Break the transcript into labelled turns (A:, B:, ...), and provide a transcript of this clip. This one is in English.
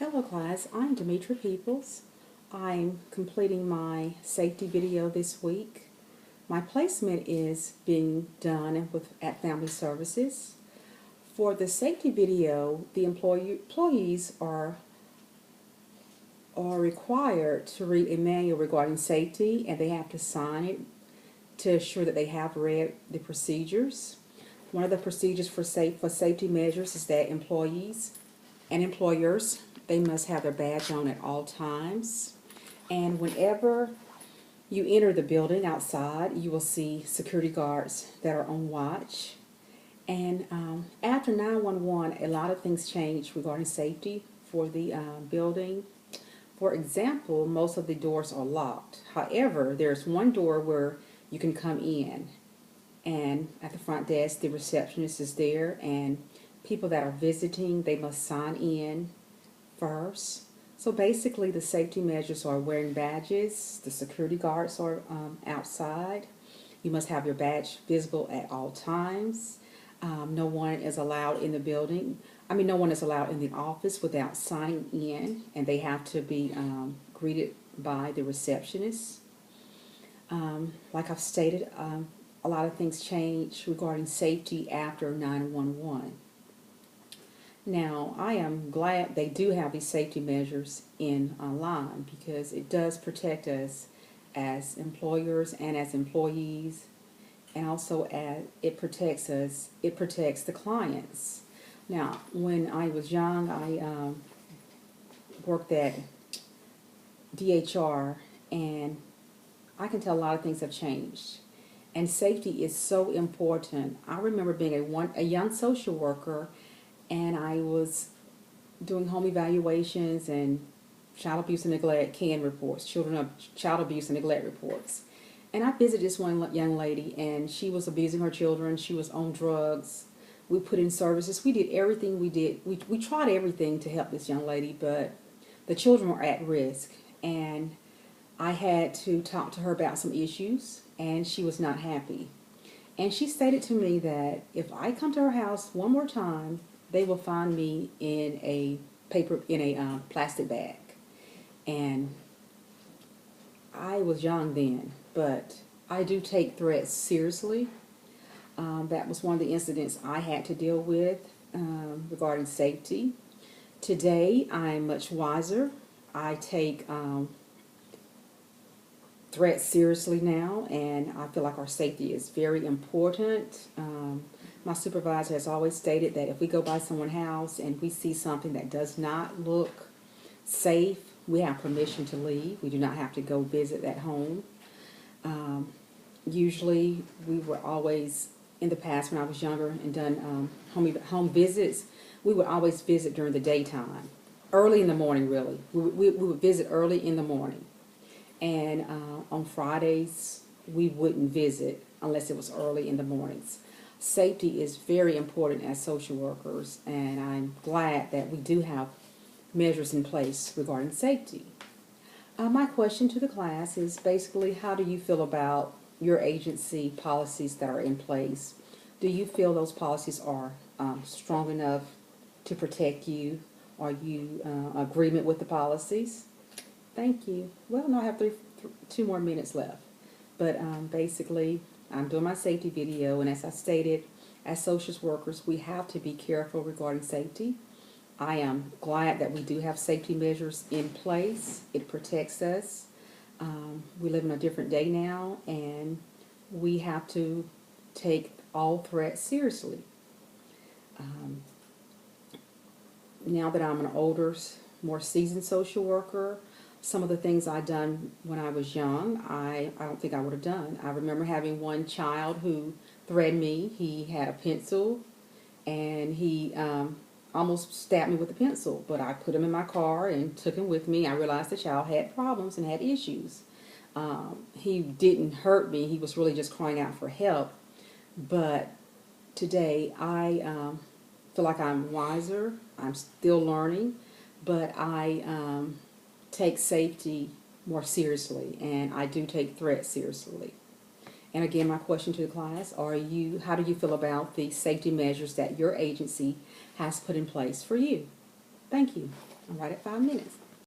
A: Hello class, I'm Demetra Peoples. I'm completing my safety video this week. My placement is being done at Family Services. For the safety video, the employees are required to read a manual regarding safety, and they have to sign it to assure that they have read the procedures. One of the procedures for safety measures is that employees and employers, they must have their badge on at all times. And whenever you enter the building outside, you will see security guards that are on watch. And after 911, a lot of things changed regarding safety for the building. For example, most of the doors are locked. However, there's one door where you can come in, and at the front desk, the receptionist is there, and people that are visiting, they must sign in first. So basically, the safety measures are wearing badges. The security guards are outside. You must have your badge visible at all times. No one is allowed in the building. No one is allowed in the office without signing in, and they have to be greeted by the receptionist. Like I've stated, a lot of things change regarding safety after 911. Now, I am glad they do have these safety measures in online, because it does protect us as employers and as employees, and also as it protects the clients. Now, when I was young, I worked at DHR, and I can tell a lot of things have changed. And safety is so important. I remember being a young social worker, and I was doing home evaluations and child abuse and neglect CAN reports, child abuse and neglect reports. And I visited this one young lady, and she was abusing her children. She was on drugs. We put in services. We did everything we did. We tried everything to help this young lady, but the children were at risk. And I had to talk to her about some issues, and she was not happy. And she stated to me that if I come to her house one more time, they will find me in a plastic bag. And I was young then, but I do take threats seriously. That was one of the incidents I had to deal with regarding safety. Today, I'm much wiser. I take threats seriously now, and I feel like our safety is very important. My supervisor has always stated that if we go by someone's house and we see something that does not look safe, we have permission to leave. We do not have to go visit that home. Usually, we were always, in the past when I was younger and done home visits, we would always visit during the daytime, early in the morning really. We would visit early in the morning. And on Fridays, we wouldn't visit unless it was early in the mornings. Safety is very important as social workers, and I'm glad that we do have measures in place regarding safety. My question to the class is basically, how do you feel about your agency policies that are in place? Do you feel those policies are strong enough to protect you? Are you agreement with the policies? Thank you. Well, no, I have 2 more minutes left. But basically, I'm doing my safety video, and as I stated, as social workers, we have to be careful regarding safety. I am glad that we do have safety measures in place. It protects us. We live in a different day now, and we have to take all threats seriously. Now that I'm an older, more seasoned social worker, some of the things I done when I was young, I don't think I would have done. I remember having one child who threatened me. He had a pencil, and he almost stabbed me with a pencil, but I put him in my car and took him with me. I realized the child had problems and had issues. He didn't hurt me. He was really just crying out for help. But today, I feel like I'm wiser. I'm still learning, but I take safety more seriously, and I do take threats seriously. And again, my question to the class, how do you feel about the safety measures that your agency has put in place for you? Thank you. I'm right at 5 minutes.